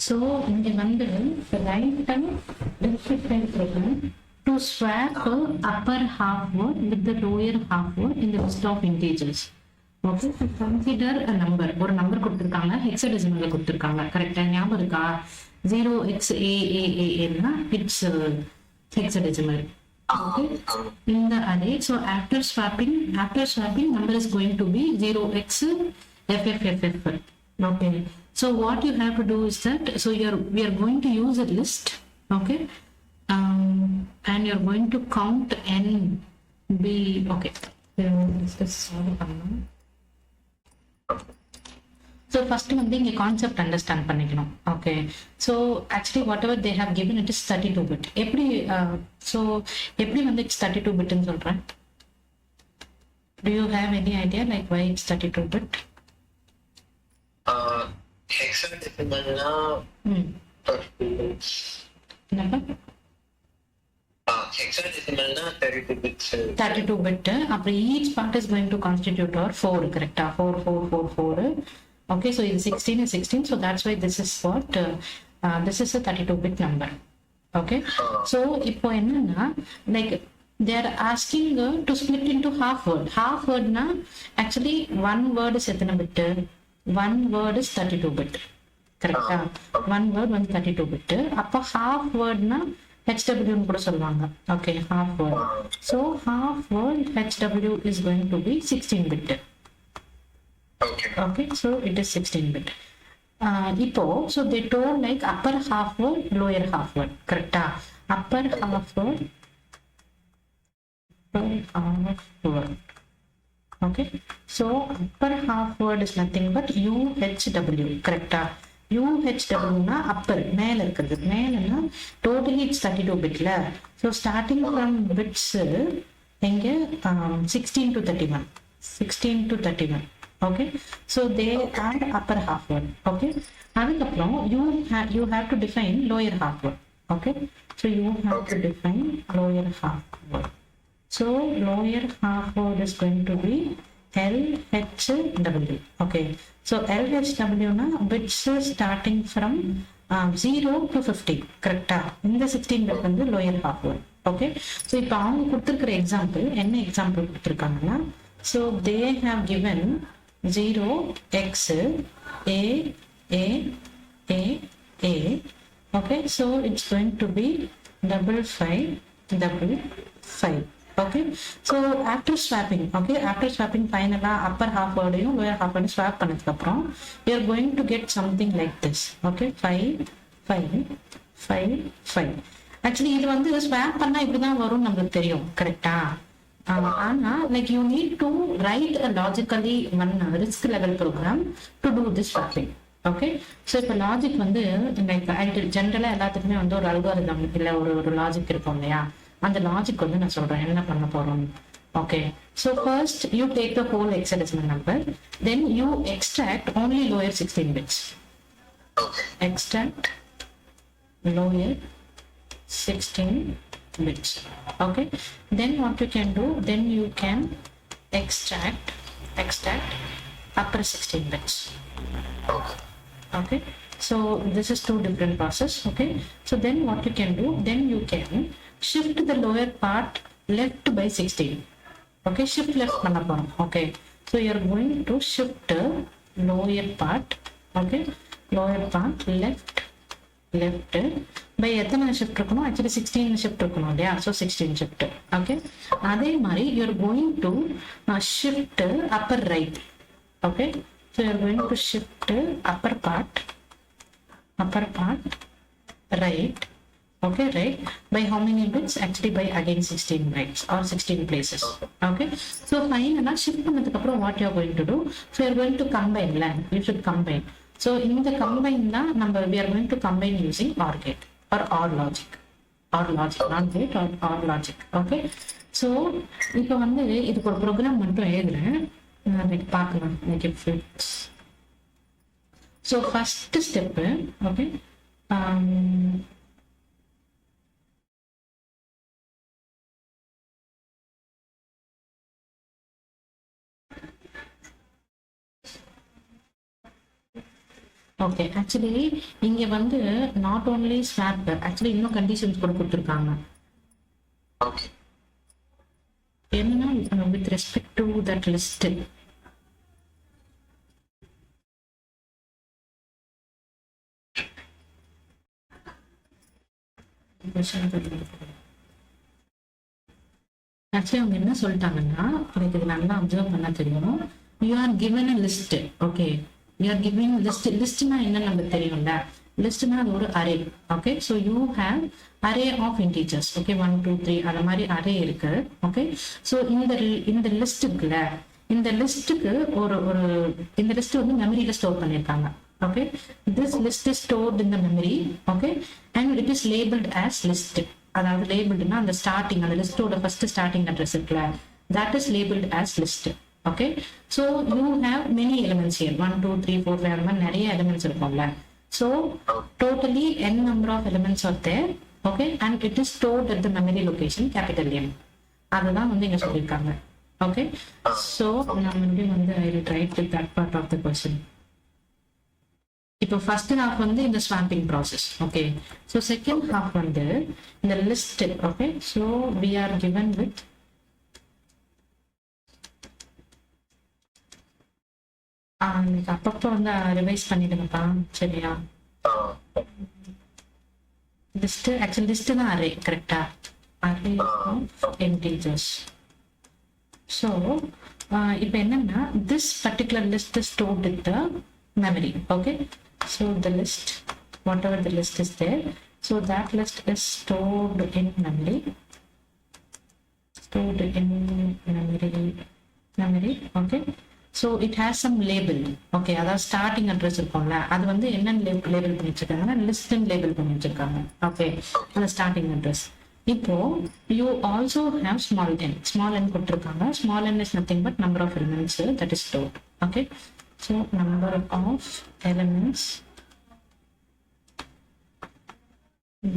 So இங்க வந்து write a descriptive program to swap upper half word with the lower half word in the list of integers. Okay, so consider a number. ஒரு number கொடுத்திருக்காங்க, ஹெக்ஸாடெசிமல்ல கொடுத்திருக்காங்க. கரெக்ட்டா ஞாபகம் இருக்கா? 0xAAA னா it's hexadecimal. Okay, in the array. So after swapping number is going to be 0xFFFF. Okay, so what you have to do is that, so we are going to use a list. Okay, and you're going to count n b. Okay, let's just solve பண்ணலாம். So first one thing, a concept understand பண்ணிக்கணும். Okay, so actually whatever they have given, it is 32 bit. எப்படி so எப்படி வந்து it's 32 bit ன்னு சொல்றேன்? Do you have any idea like why it's 32 bit? ஹெக்ஸாடெசிமல்னா என்னப்பா? ஹெக்ஸாடெசிமல்னா 32 bits. 32 bit. அப்புறம் each part is going to constitute or 4, correct? 4 4 4 4. Okay, so it's 16 is 16, so that's why this is what this is a 32 bit number. Okay, so இப்போ என்னன்னா like they are asking to split into half word na actually one word is எத்தனை bit? One word is 32 bit, correct? One word வந்து 32 bit. அப்ப half word na HW னு கூட சொல்வாங்க. Okay, half word. So half word HW is going to be 16 bit. Okay, so it is 16 bit. இப்போ so they told like upper half word, lower half word, correct? Upper half word, lower half word. Okay, so upper half word is nothing but UHW, correct? UHW na upper, மேல இருக்குது. மேலனா totally it's 32 bit la. So starting from bits எங்க 16 to 31. 16 to 31. Okay, so they are upper half word. Okay, அதுக்கப்புறம் you have to define lower half word. Okay, so you have to define lower half word. So lower half word is going to be LHW. Okay, so LHW na bits starting from 0 to 50, correct? இந்த 16 bit வந்து lower half word. Okay, so இப்போ அவங்க கொடுத்திருக்கிற example என்ன example கொடுத்திருக்காங்கன்னா, so they have given 0 x a a a a. Okay, so it's going to be 5555. Okay, so after swapping, okay, after swapping finally upper half word and lower half word swap பண்ணதுக்கு அப்புறம் you are going to get something like this. Okay, 5 5 5 5. actually இது வந்து swap பண்ணா இப்படி தான் வரும் நமக்கு தெரியும், கரெக்ட்டா? ஆனா like you need to write a logically one risk level program to do this swapping. Okay, so இப்ப லாஜிக் வந்து like ஜெனரலா எல்லாத்துக்குமே வந்து ஒரு அல்காரிதம் இல்ல ஒரு லாஜிக் இருக்கும் இல்லையா? அந்த லாஜிக் வந்து நான் சொல்றேன் என்ன பண்ண போறோம். Okay, so first you take the whole hexadecimal number, then you extract only lower 16 bits. Extract lower 16 bits. Okay, then what you can do, then you can extract upper 16 bits. Okay, so this is two different process. Okay, so then what you can do, then you can shift the lower part left by 16. Okay, shift left பண்ண போறோம். Okay, so you are going to shift lower part. Okay, lower part left by எத்தனை shift இருக்கணும்? actually 16 shift இருக்கணும் இல்லையா? so 16 shift. okay, அதே மாதிரி you are going to shift upper right. okay, so you are going to shift upper part right. okay, right by how many bits? actually by again 16 bytes or 16 places. okay, so finally shift பண்ணதுக்கு அப்புறம் what you are going to do, so you are going to combine land. you should combine. so இந்த combine தான் நம்ம we are going to combine using OR gate or OR logic, not gate or OR logic. okay, so இப்போ வந்து இதுக்கு ஒரு program மட்டும் எழுதுறேன், like பார்க்கலாம் like it fits. so first step, okay, okay, actually இங்க வந்து நாட் ஓன்லி ஸ்வாப், ஆக்சுவலி இன்னும் கண்டிஷன்ஸ் கூட கொடுத்துருக்காங்க. ஓகே. என்னன்னா with respect to that list, actually அவங்க என்ன சொல்லிட்டாங்கன்னா, எனக்கு இது நல்லா அப்சர்வ் பண்ணா தெரியும். You are given a list. Okay, you are given list. லிஸ்ட்னா என்ன நமக்கு தெரியும்ல, லிஸ்ட்னா அது ஒரு array. Okay, so you have array of integers. Okay, 1 2 3 அந்த மாதிரி அரே இருக்கு. ஓகே, ஸோ இந்த லிஸ்ட் இருக்குல்ல, இந்த லிஸ்ட்டுக்கு ஒரு ஒரு இந்த லிஸ்ட் வந்து மெமரியில ஸ்டோர் பண்ணியிருக்காங்க. Okay, this list is stored in the memory. Okay, and it is labelled as list. அதாவது லேபிள்டுனா அந்த ஸ்டார்டிங், அந்த லிஸ்டோட ஃபர்ஸ்ட் ஸ்டார்டிங் அட்ரஸ் இருக்குல்ல, that is labelled as list. Okay, so you have many elements here, 1 2 3 4 5 அந்த மாதிரி நிறைய elements இருக்கும்ல. So totally n number of elements are there. Okay, and it is stored at the memory location capital M. அதுதான் வந்து இங்க சொல்லியிருக்காங்க. Okay, so நான் வந்து I will write with that part of the question. இப்போ first half வந்து இந்த swapping process. Okay, so second half வந்து இந்த list. Okay, so we are given with அப்பப்போ வந்து ரிவைஸ் பண்ணிடுங்கப்பா, சரியா? லிஸ்ட் ஆக்சுவலி லிஸ்ட் தான் அரே, கரெக்டா? Array of integers. ஸோ இப்போ என்னன்னா this particular list is stored with the memory. Okay, so the list, whatever the list is there, so that list is stored in memory. Okay, so it has some label. Okay, அதாவது starting address இருக்கும்ல, அது வந்து என்ன label பண்ணி வச்சிருக்காங்கன்னா லிஸ்ட்னு label பண்ணி வச்சிருக்காங்க. Okay, அந்த starting address. இப்போ you also have small n கொடுத்திருக்காங்க. small n is nothing but number of elements that is stored. Okay, so number of elements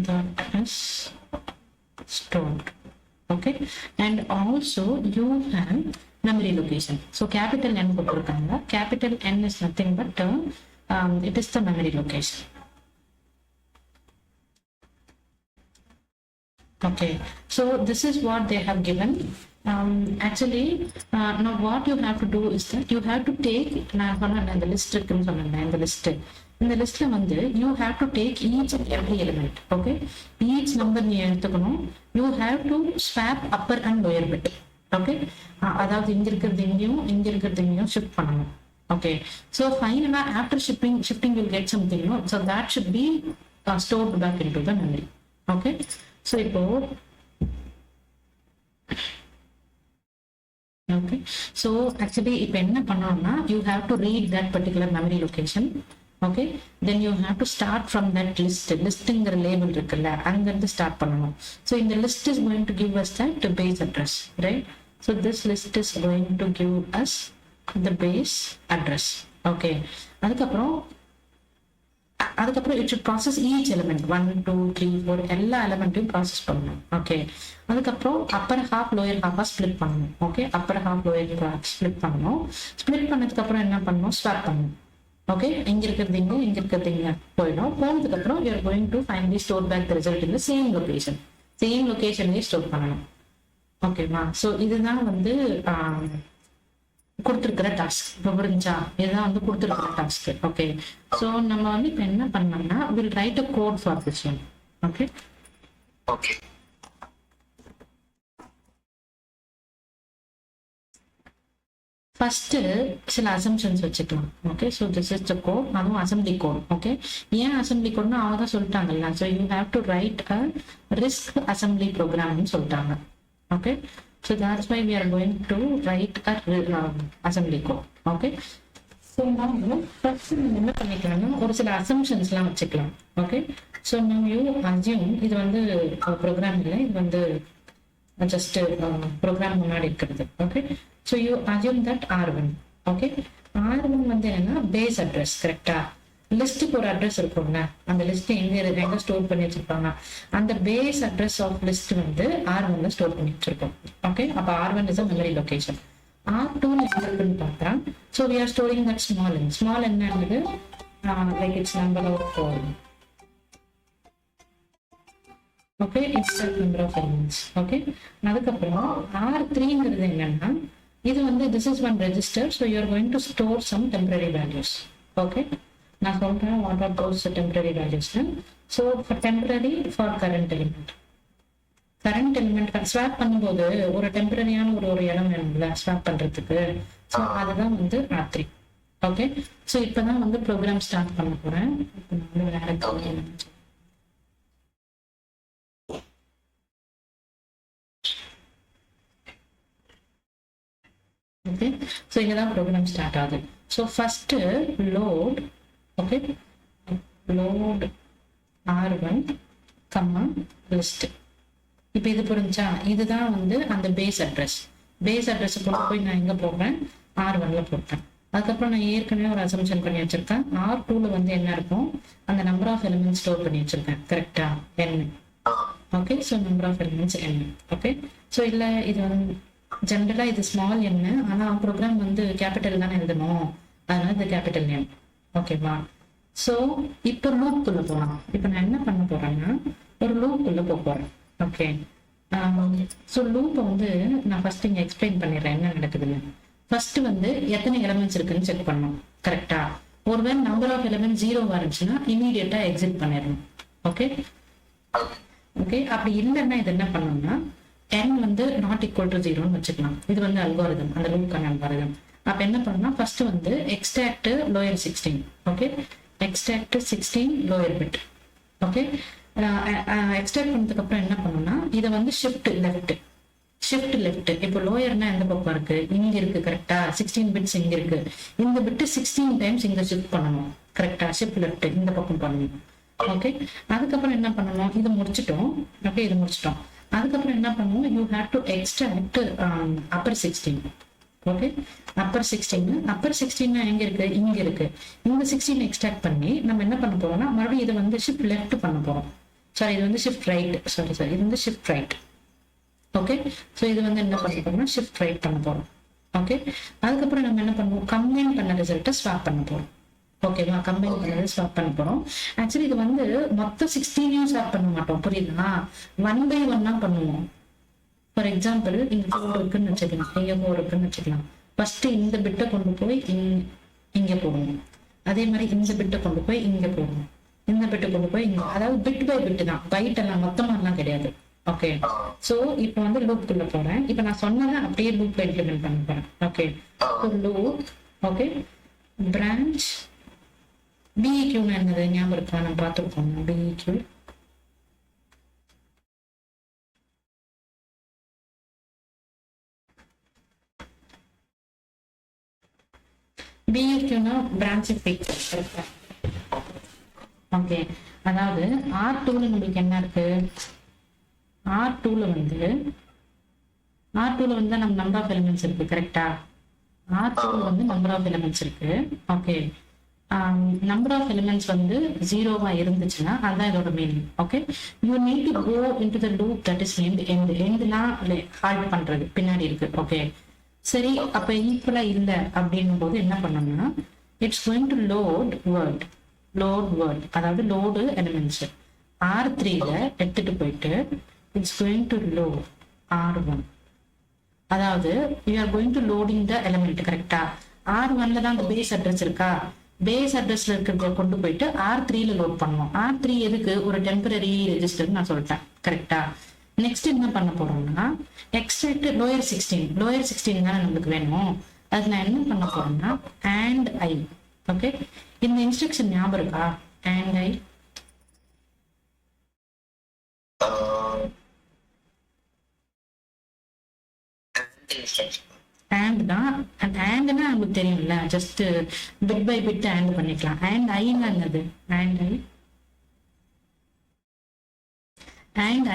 that is stored. Okay, and also you have memory location. So capital N கொடுத்திருக்காங்க. capital N is nothing but it is the memory location. Okay, so this is what they have given. Actually, now what you have to do is that you have to take, நான் சொன்னேன் இந்த list இருக்குன்னு சொன்னேன், இந்த லிஸ்ட்ல வந்து you have to take each and every element. Okay, each number நீ எடுத்துக்கணும். You have to swap upper and lower bit. Okay, அதாவது இங்க இருக்கிறது இங்கேயும் ஷிஃப்ட் பண்ணணும். Okay, so finally after shifting you'll get something, no? So that should be stored back into the memory. Okay, so இப்போ okay, so actually இப்போ என்ன பண்ணணும்னா you have to read that particular memory location. Okay, then you have to start from that listங்கிற label இருக்குல்ல, அங்கிருந்து start பண்ணணும். So இந்த list is going to give us that base address, right? So this list is going to give us the base address. Okay, அதுக்கப்புறம் it should process each element 1 2 3 4 எல்லா எலிமெண்ட்டையும் process பண்ணணும். Okay, அதுக்கப்புறம் upper half lower ஹாஃபா split பண்ணணும். Okay, upper half lower half split பண்ணணும். Split பண்ணதுக்கு அப்புறம் என்ன பண்ணணும், ஸ்வாப் பண்ணணும். ஓகே, இங்க இருக்கிறது இங்க போயிடும். போனதுக்கு அப்புறம் you are going to finally store back the result in the same locationலயே ஸ்டோர் பண்ணணும். ஓகேவா? ஸோ இதுதான் வந்து கொடுத்துருக்கிற டாஸ்க். இப்போ புரிஞ்சா, இதுதான் வந்து கொடுத்துருக்கிற டாஸ்க். ஓகே, ஸோ நம்ம வந்து இப்போ என்ன பண்ணோம்னா will write a code for this one. Okay, first சில அசம்ஷன்ஸ் வச்சுக்கலாம். Okay, so this is the code, அதுவும் அசம்பிளி கோட். ஓகே, ஏன் அசம்பிளி கோட்னா அவங்க தான் சொல்லிட்டாங்கல்ல. So you have to write a RISC assembly ப்ரோக்ராம்னு சொல்லிட்டாங்க. Okay, so that's why we are going to write a assembly code. Okay, so now first என்ன பண்ணிக்கலாம்னா ஒரு சில assumptionsலாம் வச்சுக்கலாம். Okay, so now you assume இது வந்து ப்ரோக்ராம் இல்லை, இது வந்து ஜஸ்ட் ப்ரோக்ராம் முன்னாடி இருக்கிறது. Okay, so you assume that R1. Okay, R1 வந்து என்னன்னா பேஸ் அட்ரஸ். கரெக்டா? லிஸ்ட்டுக்கு ஒரு அட்ரஸ் இருக்கும்ல, அந்த லிஸ்ட் எங்க ஸ்டோர் பண்ணி வச்சிருப்பாங்க, அந்த பேஸ் அட்ரஸ் ஆஃப் லிஸ்ட் வந்து R1ல ஸ்டோர் பண்ணி வச்சிருக்கோம். ஓகே, அப்ப R1 is a memory location. R2 இருக்குன்னு பார்த்தா, so we are storing that small n என்னது like its number of okay, it's the number of elements. Okay, அதுக்கப்புறம் R3ங்கிறது என்னன்னா இது வந்து this is one register, so you are going to store some temporary values. Okay, நான் சொல்றேன் what are those temporary values. So for temporary, for current element, current element swap பண்ணும்போது ஒரு டெம்பரரியான ஒரு இடம் வேணும்ல ஸ்வாப் பண்றதுக்கு. ஸோ அதுதான் வந்து R3. ஓகே, ஸோ இப்போதான் வந்து ப்ரோக்ராம் ஸ்டார்ட் பண்ண போறேன். இப்போ நான் வேற ஓகே, ஸோ இங்கதான் ப்ரோக்ராம் ஸ்டார்ட் ஆகுது. So first load, okay, load R1 கம்மா லிஸ்ட். இப்போ இது புரிஞ்சா, இதுதான் வந்து அந்த பேஸ் அட்ரஸ். பேஸ் அட்ரஸ் கொண்டு போய் நான் எங்க போடுறேன், R1ல போட்டேன். அதுக்கப்புறம் நான் ஏற்கனவே ஒரு அசம்ஷன் பண்ணி வச்சிருக்கேன், R2ல வந்து என்ன இருக்கும், அந்த நம்பர் ஆஃப் எலிமெண்ட்ஸ் ஸ்டோர் பண்ணி வச்சிருக்கேன். கரெக்டா, n. Okay, so number of elements n. Okay, so இல்ல இது வந்து ஜென்ரலா இது ஸ்மால் n, ஆனா ப்ரோக்ராம் வந்து கேபிட்டல் தானே எழுதணும், அதனால இது கேபிட்டல் n. ஓகேவா? ஸோ இப்போ லூப்புக்குள்ள போகலாம். இப்போ நான் என்ன பண்ண போறேன்னா ஒரு லூப்புக்குள்ள போக போறேன். ஓகே, ஸோ லூப்பை வந்து நான் ஃபர்ஸ்ட் இங்கே எக்ஸ்பிளைன் பண்ணிடுறேன் என்ன நடக்குதுன்னு. ஃபர்ஸ்ட் வந்து எத்தனை எலிமெண்ட்ஸ் இருக்குன்னு செக் பண்ணணும். கரெக்டா? ஒருவேளை நம்பர் ஆஃப் எலிமெண்ட் 0 இருந்துச்சுன்னா இமீடியட்டா எக்ஸிட் பண்ணிடணும். ஓகே ஓகே, அப்படி இல்லைன்னா இது என்ன பண்ணணும்னா n வந்து நாட் ஈக்குவல் டு 0ன்னு வச்சுக்கலாம். இது வந்து அல்காரிதம், அந்த லூப்கான அல்காரிதம். அப்ப என்ன பண்ணணும்னா ஃபர்ஸ்ட் வந்து extract lower 16. Okay, extract 16 lower bit. Okay, extract பண்ணதுக்கு அப்புறம் என்ன பண்ணணும்னா இதை வந்து ஷிஃப்ட் லெஃப்ட். இப்போ லோயர்னா எந்த பக்கம் இருக்கு, இங்க இருக்கு. கரெக்டா? 16 பிட்ஸ் இங்க இருக்கு. இந்த பிட் 16 டைம்ஸ் இங்க ஷிஃப்ட் பண்ணணும். கரெக்டா? ஷிஃப்ட் லெஃப்ட் இந்த பக்கம் பண்ணணும். ஓகே, அதுக்கப்புறம் என்ன பண்ணணும், இது முடிச்சிட்டோம். ஓகே, இது முடிச்சிட்டோம். அதுக்கப்புறம் என்ன பண்ணுவோம், you have to extract upper 16. Okay, upper 16 எங்க இருக்கு, இங்க இருக்கு. இந்த 16 எக்ஸ்ட்ராக்ட் பண்ணி நம்ம என்ன பண்ண போறோம்னா மறுபடியும் இதை வந்து ஷிஃப்ட் லெஃப்ட் பண்ண போறோம். சாரி, இது வந்து ஷிஃப்ட் ரைட். சாரி, இது வந்து ஷிஃப்ட் ரைட். ஓகே, ஸோ இது வந்து என்ன பண்ண போறோம்னா ஷிஃப்ட் ரைட் பண்ண போறோம். ஓகே, அதுக்கப்புறம் நம்ம என்ன பண்ணுவோம், கம்பைன் பண்ண ரிசல்ட்டை ஸ்வாப் பண்ண போறோம். ஓகேவா? கம்பைன் பண்ணது ஸ்வாப் பண்ண போறோம். ஆக்சுவலி இது வந்து மொத்தம் 16 ஸ்வாப் பண்ண மாட்டோம், புரியுதுங்களா? 1 by 1 பண்ணுவோம். ஃபார் எக்ஸாம்பிள் இங்க 4 இருக்குன்னு வச்சுக்கலாம், இங்க 4 இருக்குன்னு வச்சுக்கலாம். ஃபர்ஸ்ட் இந்த பிட்டை கொண்டு போய் இங்க போடணும். அதே மாதிரி இந்த பிட்டை கொண்டு போய் இங்க போடணும். இந்த பிட்டை கொண்டு போய் இங்க, அதாவது பிட் பை பிட் தான், பைட் எல்லாம் மொத்தமா எல்லாம் கிடையாது. ஓகே, சோ இப்போ வந்து லூப்புக்குள்ள போறேன். இப்போ நான் சொன்னதை அப்படியே லூப்ல இம்ப்ளிமெண்ட் பண்ண போறேன். Okay, loop. Okay, branch BEQ என்னது ஞாபகம் இருக்கா, நம்ம பார்த்துருக்கோம். BEQ BEQ-னா பிரான்ச் ஃபீச்சர். ஓகே, அதாவது R2ல நம்மளுக்கு என்ன இருக்கு, R2ல வந்து நம்ம நம்பர் ஆஃப் எலிமெண்ட்ஸ் இருக்கு. கரெக்டா? R2ல வந்து நம்பர் ஆஃப் எலிமெண்ட்ஸ் இருக்கு. ஓகே, நம்பர் ஆஃப் எலிமெண்ட்ஸ் வந்து 0வா இருந்துச்சுன்னா அதுதான் இதோட meaning. Okay, you need to go into the loop that is named end. எண்ட்னா ஹால்ட் பண்றது பின்னாடி இருக்கு. ஓகே, சரி, அப்ப ஈக்குவலா இல்ல அப்படின்னும் போது என்ன பண்ணணும்னா it's going to load word, அதாவது லோடு எலிமெண்ட்ஸ் R3ல எடுத்துட்டு போயிட்டு it's going to load R1. அதாவது you are going to loading the element. கரெக்டா? R1ல தான் அந்த பேஸ் அட்ரஸ் இருக்கா, பேஸ் அட்ரஸ்ல இருக்கிறத கொண்டு போயிட்டு R3ல லோட் பண்ணுவோம். R3 எதுக்கு, ஒரு டெம்பரரி ரெஜிஸ்டர் நான் சொல்லிட்டேன். கரெக்டா? நெக்ஸ்ட் என்ன பண்ண போறோம்னா எக்ஸ்ட்ராக்ட் லோயர் 16 தானே நம்மளுக்கு வேணும். அதுக்கு நான் என்ன பண்ண போறேன்னா and I. ஓகே, இந்த இன்ஸ்ட்ரக்ஷன் ஞாபகம் இருக்கா, and I? and தான், andனா நமக்கு தெரியும்ல, just bit by bit and பண்ணிக்கலாம். and I-னா என்னது, and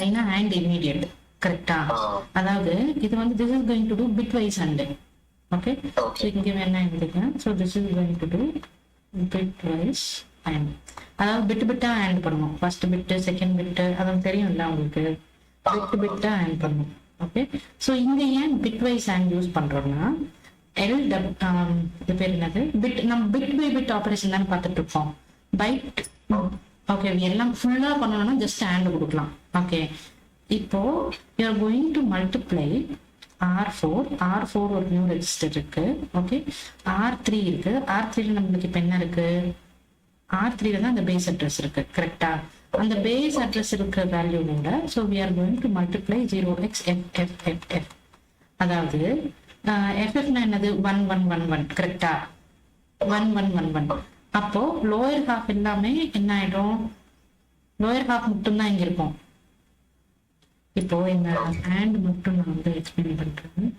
I-னா and immediate. கரெக்டா? அதாவது இது வந்து this is going to do bitwise and. Okay, so இங்கே வேணா எழுதிக்கலாம். So this is going to do bitwise and. அதாவது பிட்டா and பண்ணுவோம். ஃபர்ஸ்ட் பிட்டு, செகண்ட் பிட்டு, அதாவது தெரியும்ல உங்களுக்கு, பிட்டா and பண்ணுவோம். ஓகே, ஸோ இங்க ஏன் பிட்வைஸ் and யூஸ் பண்றோம்னா இது பேர் என்னது பிட், நம்ம பிட் பை பிட் ஆபரேஷன் தான் பார்த்துட்டு இருக்கோம். பைட் ஓகே, எல்லாம் ஃபுல்லா பண்ணணும்னா ஜஸ்ட் ஆண்ட் கொடுக்கலாம். ஓகே, இப்போ you are going to multiply R4 ஒரு நியூ ரெஜிஸ்டர் இருக்கு. ஓகே, R3 இருக்கு. R3 நம்மளுக்கு இப்போ என்ன இருக்கு, R3 தான் அந்த பேஸ் அட்ரஸ் இருக்கு. கரெக்டா? அந்த பேஸ் அட்ரஸ் இருக்கிற வேல்யூவோட so we are going to multiply 0x அதாவது FF என்னது 1111. கரெக்டா? 1111. அப்போ லோயர் ஹாஃப் எல்லாமே என்ன ஆயிடும், லோயர் ஹாஃப் மட்டும் தான் இங்க இருக்கும். இப்போ இந்த ஹேண்ட் மட்டும் நான் வந்து எக்ஸ்பிளைன் பண்றேன்.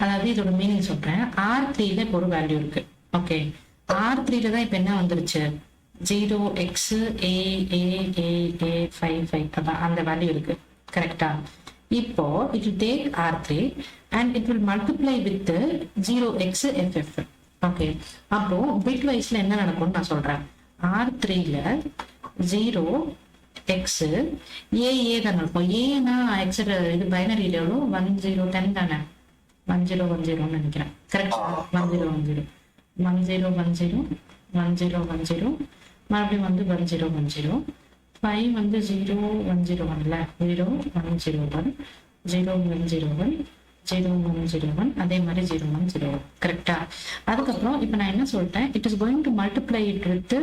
அதாவது இதோட மீனிங் சொல்றேன். R3ல இப்போ ஒரு வேல்யூ இருக்கு. ஓகே, R3ல தான் இப்போ என்ன வந்துருச்சு, 0xAAAA55 அதான் அந்த வேல்யூ இருக்கு. கரெக்டா? இப்போ it will take R3 and it will multiply with 0xFF. Okay, அப்போ பிட் வைஸ்ல என்ன நடக்கும்னு நான் சொல்றேன். R3ல 0x AA தான் இருக்கும். ஏன்னா எக்ஸ் இது பைனரியில எவ்வளோ 1010 தானே, 1010 நினைக்கிறேன். கரெக்டா? 1010 1010 1010 மறுபடியும் வந்து 1010 5 வந்து 0101ல 0101 0101 0101 அதே மாதிரி 0101. கரெக்டா? அதுக்கப்புறம் இப்போ நான் என்ன சொல்லிட்டேன், it is going to multiply it with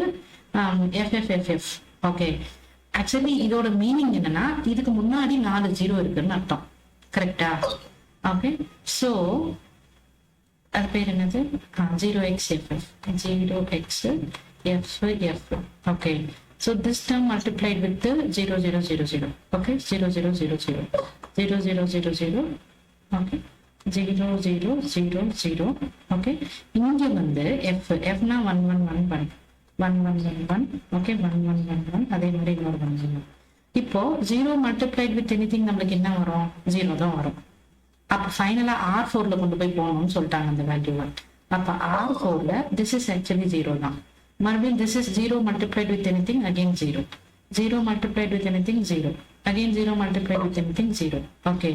FFFF. Okay, actually இதோட மீனிங் என்னன்னா இதுக்கு முன்னாடி 4 0 இருக்குன்னு அர்த்தம். கரெக்டா? ஓகே, ஸோ அது பேர் என்னது, 0xFF 0xFF. Okay, so this term multiplied with the 0000. okay, 0000 0000. okay, 0000. okay, இங்க வந்து f னா 1111 1111. okay, 1111 அதே மாதிரி இன்னொரு 11. இப்போ 0 multiplied with anything நம்மளுக்கு என்ன வரும், 0 தான் வரும். அப்ப ஃபைனலா R4ல கொண்டு போய் போகணும்னு சொல்லிட்டாங்க அந்த வேல்யூவை. அப்ப R4ல this is actually 0 தான். மறுபடியும் this is 0 multiplied with anything again 0 0 multiplied with anything 0 again 0 multiplied with anything 0. okay,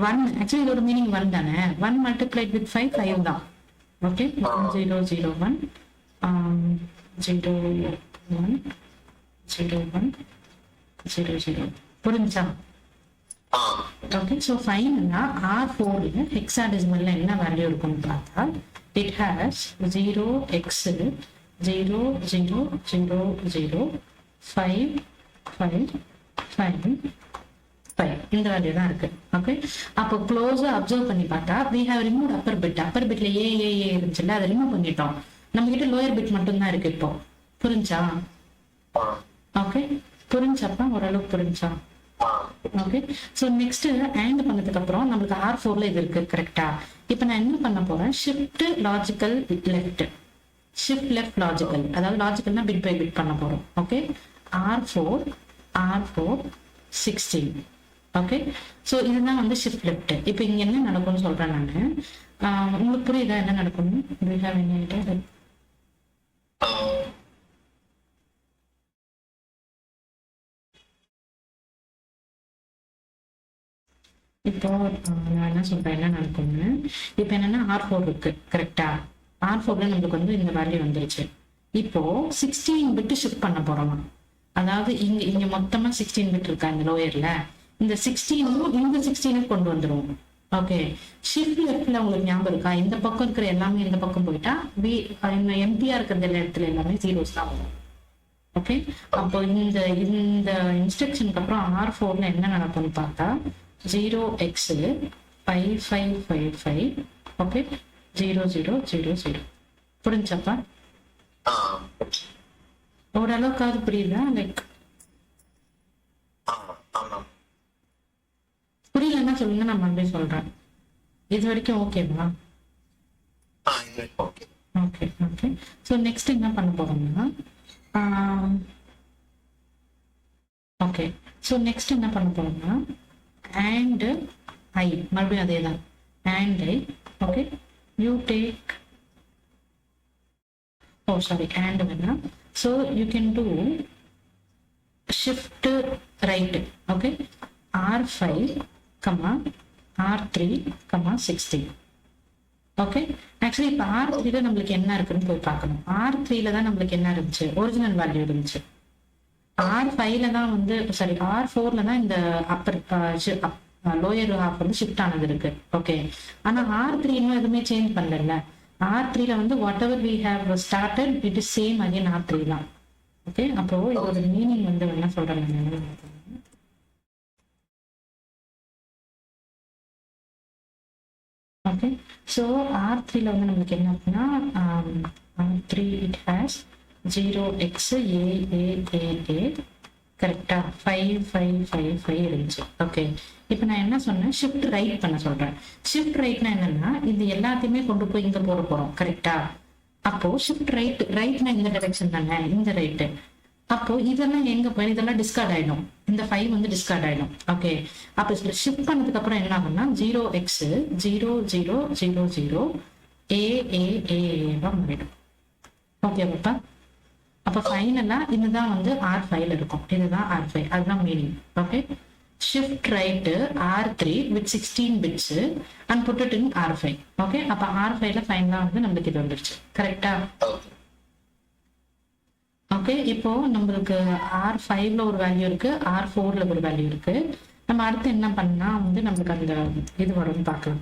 1 actually இதோட மீனிங் 1 தானே. 1 multiplied with 5 தான். okay, 1001 01 00. புரிஞ்சா? ஓகே, ஸோ ஃபைனலா R4ல ஹெக்ஸாடெசிமல்ல என்ன வேல்யூ இருக்குன்னு பார்த்தா it has 0x 0005555 இந்த வேல்யூ தான் இருக்கு. ஓகே, அப்போ க்ளோஸா அப்சர்வ் பண்ணி பார்த்தா we have removed upper bit. Appar பிட்ல ஏ இருந்துச்சுல்ல, அதை ரிமூவ் பண்ணிட்டோம். நம்ம கிட்ட லோயர் பிட் மட்டும் தான் இருக்கு இப்போ. புரிஞ்சா? ஓகே, புரிஞ்சப்பா ஓரளவுக்கு புரிஞ்சா? ஓகே, ஸோ நெக்ஸ்ட் ஆண்ட் பண்ணதுக்கு அப்புறம் நம்மளுக்கு R4ல இது இருக்கு. கரெக்டா? இப்போ நான் என்ன பண்ண போறேன், shift logical left, shift left logical, அதாவது லாஜிக்கல்னா பிட் பை பிட் பண்ண போறோம். Okay, R4 16. ஓகே, ஸோ இதுதான் வந்து ஷிஃப்ட் லெஃப்ட். இப்போ இங்க என்ன நடக்கும்னு சொல்றேன் நான். உங்களுக்கு புரியுதா என்ன நடக்கும்? இப்போ நான் என்ன சொல்றேன், என்ன நடக்கும்னு. இப்போ என்னன்னா R4 இருக்கு. கரெக்டா? R4ல நம்மளுக்கு வந்து இந்த வேல்யூ வந்துருச்சு. இப்போ 16 பிட் ஷிஃப்ட் பண்ண போறோம். அதாவது இங்க மொத்தமா 16 பிட் இருக்கா இந்த லோயர்ல, இந்த 16 இந்த 16 கொண்டு வந்துருவோம். ஓகே, ஷிஃப்ட் லெஃப்ட்ல உங்களுக்கு ஞாபகம் இருக்கா, இந்த பக்கம் இருக்கிற எல்லாமே இந்த பக்கம் போயிட்டா எம்டிஆர் இருக்கிற இடத்துல எல்லாமே ஜீரோஸ் தான் வரும். ஓகே, அப்போ இந்த இன்ஸ்ட்ரக்ஷனுக்கு அப்புறம் R4ல என்ன நடக்கும்னு பார்த்தா 0x 5555. ஓகே, 0000. புரிஞ்சப்பா? ஓரளவுக்காவது புரியுதா? லைக் புரியலன்னா சொல்லுங்க, நான் மறுபடியும் சொல்றேன். இது வரைக்கும் ஓகேவா? Okay okay. ஸோ நெக்ஸ்ட் என்ன பண்ண போறோம்னா, ஓகே, ஸோ நெக்ஸ்ட் என்ன பண்ண போறோம்னா and I, மறுபடியும் அதே தான், and I. Okay, you take oh sorry, and வேணாம். So you can do shift right, okay, R5, R3, 16. Okay, actually இப்போ R3ல நம்மளுக்கு என்ன இருக்குன்னு போய் பார்க்கணும். R3ல தான் நம்மளுக்கு என்ன இருந்துச்சு, ஒரிஜினல் வேல்யூ இருந்துச்சு. R5ல தான் வந்து சாரி R4ல தான் இந்த அப்பர் லோயர் ஹாஃப் வந்து ஷிஃப்ட் ஆனது இருக்கு. ஓகே, ஆனா R3 இன்னும் எதுவுமே சேஞ்ச் பண்ணல. R3ல வந்து whatever we have started it is same again R3 தான். ஓகே, அப்போ இதோட மீனிங் வந்து என்ன சொல்றாங்க, okay, so R3ல வந்து நமக்கு என்ன அப்படின்னா R3 it has 0x a கரெக்டா 5 5 5 5 இருந்துச்சு. ஓகே, இப்போ நான் என்ன சொன்னேன், ஷிஃப்ட் ரைட் பண்ண சொல்றேன். ஷிஃப்ட் ரைட்னா என்னன்னா இது எல்லாத்தையுமே கொண்டு போய் இங்க போட போறோம். கரெக்டா, அப்போ ஷிஃப்ட் ரைட்னா இந்த டைரக்ஷன் தானே, இந்த ரைட்டு. அப்போ இதெல்லாம் எங்க போய் இதெல்லாம் டிஸ்கார்ட் ஆயிடும், இந்த 5 வந்து டிஸ்கார்ட் ஆயிடும். ஓகே, அப்போ ஷிஃப்ட் பண்ணதுக்கு அப்புறம் என்ன ஆகும்னா 0x 0 0 0 0 a மாறிடும். ஓகே பாப்பா, அப்போ ஃபைனலா இதுதான் வந்து R5ல இருக்கும். இதுதான் R5, அதுதான் meaning. Okay, shift right R3 with 16 bits and put it in R5. Okay, அப்போ R5ல ஃபைனலா வந்து நம்மளுக்கு இது வந்துருச்சு. கரெக்டா? ஓகே, இப்போ நம்மளுக்கு R5ல ஒரு வேல்யூ இருக்கு, R4ல ஒரு வேல்யூ இருக்கு. நம்ம அடுத்து என்ன பண்ணா வந்து நம்மளுக்கு அந்த இது வரும்னு பார்க்கலாம்.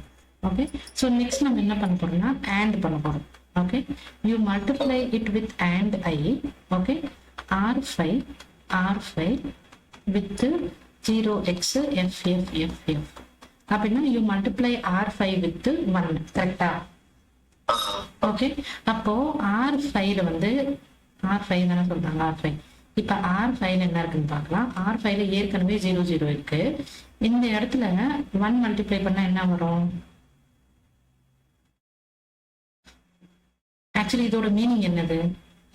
ஓகே, ஸோ நெக்ஸ்ட் நம்ம என்ன பண்ண போறோம்னா AND பண்ண போறோம். Okay, you multiply it with AND I. Okay, R5 with 0x f. அப்படின்னா யூ மல்டிப்ளை R5 வித் 1. கரெக்டா? ஓகே, அப்போ R5ல வந்து R5 தானே சொல்றாங்க, R5. இப்ப R5ல என்ன இருக்குன்னு பார்க்கலாம். R5ல ஏற்கனவே 0 0 இருக்கு. இந்த இடத்துல 1 மல்டிப்ளை பண்ணா என்ன வரும்? ஆக்சுவலி இதோட மீனிங் என்னது,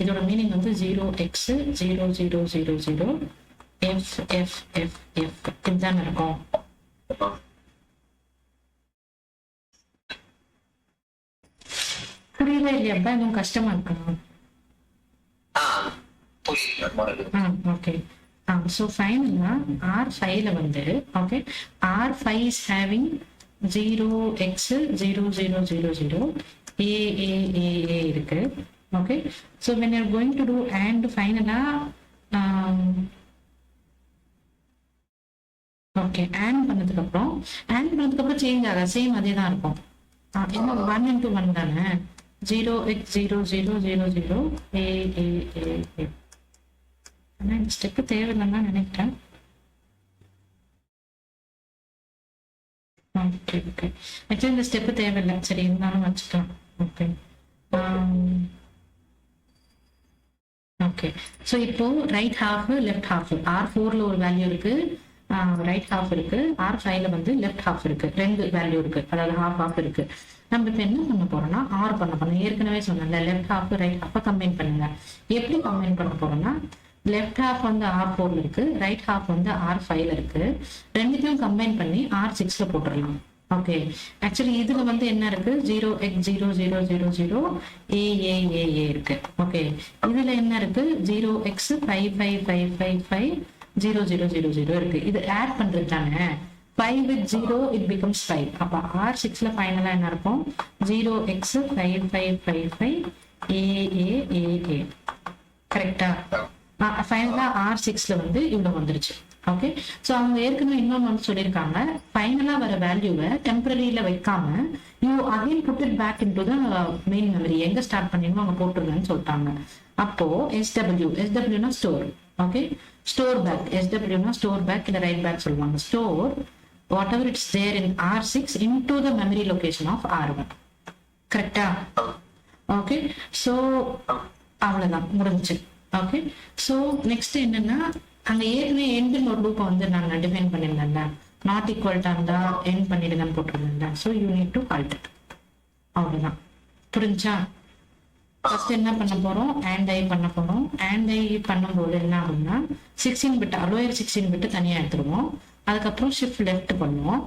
இதோட மீனிங் வந்து 0x 0 0 0 0 f இதுதான் இருக்கும். புரியல இல்லையாப்பா, இன்னும் கஷ்டமா இருக்கணும். ஓகே, so finally R5ல வந்து okay R5 is having 0x 0 0 0 0 a இருக்கு. Okay, so when you're going to do and finally okay and பண்ணதுக்கு அப்புறம் சேஞ்ச் ஆகா, சேம் அதே தான் இருக்கும். என்ன 1 into 1 தானே, 0x 0 0 0 0 a. ஆனா இந்த ஸ்டெப் தேவையில்லைன்னு நினைக்கிறேன். ஓகே ஆக்சுவலி இந்த ஸ்டெப் தேவையில்லை, சரி இருந்தாலும் வச்சுக்கலாம். ஓகே ஓகே, ஸோ இப்போ ரைட் ஹாஃப் லெஃப்ட் ஹாஃப் R4ல ஒரு வேல்யூ இருக்கு, ரைட் ஹாஃப் இருக்கு. R5ல வந்து லெஃப்ட் ஹாஃப் இருக்கு, 2 வேல்யூ இருக்கு, அதாவது ஹாஃப் இருக்கு. நம்ம இப்ப என்ன பண்ண போறோம்னா ஆர் பண்ண போறோம். ஏற்கனவே சொன்னேன்ல, left half right half combine பண்ணுங்க. எப்படி கம்பைன் பண்ண போறோம்னா லெஃப்ட் ஹாஃப் வந்து R4ல இருக்கு, ரைட் ஹாஃப் வந்து R5ல இருக்கு. ரெண்டுத்தையும் கம்பைன் பண்ணி R6ல போட்டுடலாம். ஓகே, ஆக்சுவலி இதுல வந்து என்ன இருக்கு, 0x 0 0 0 0 a இருக்கு. ஓகே, இதுல என்ன இருக்கு, 0x 5 5 5 5 5 0 0 0 0 இருக்கு. இது ஆட் பண்றது தானே, 5 with 0 it becomes 5. அப்ப R6ல ஃபைனலா என்ன இருக்கும், 0x 5 5 5 5 a. கரெக்டா? ஃபைனலா R6ல வந்து இவ்வளவு வந்துருச்சு. ஓகே, சோ அவங்க ஏற்கனவே இன்னொன்னு வந்து சொல்லியிருக்காங்க, ஃபைனலா வர வேல்யூவை டெம்பரரியில வைக்காம you again put it back into the main memory, எங்க ஸ்டார்ட் பண்ணீங்களோ அங்க போட்டுருங்கன்னு சொல்லிட்டாங்க. அப்போ SWனா ஸ்டோர். ஓகே, ஸ்டோர் பேக், SWனா ஸ்டோர் பேக் இல்ல ரைட் பேக் சொல்லுவாங்க. Store whatever it's there in R6 into the memory location of R1. கரெக்டா? ஓகே, சோ அவ்வளவுதான் முடிஞ்சு. ஓகே, சோ நெக்ஸ்ட் என்னன்னா அங்க ஏற்கனவே எண்ட்னு ஒரு லூப்பை வந்து நான் டிஃபைன் பண்ணிருந்தேன், நாட் ஈக்குவல் டு இருந்தா எண்ட் பண்ணிடுங்கன்னு போட்டிருந்தேன். So you need to called it. அவ்வளவுதான், புரிஞ்சா? ஃபர்ஸ்ட் என்ன பண்ண போறோம், AND I பண்ண போறோம். AND I பண்ணும்போது என்ன ஆகும்னா 16 பிட் லோயர் 16 பிட் தனியா எடுத்துருவோம். அதுக்கப்புறம் ஷிஃப்ட் லெஃப்ட் பண்ணுவோம்.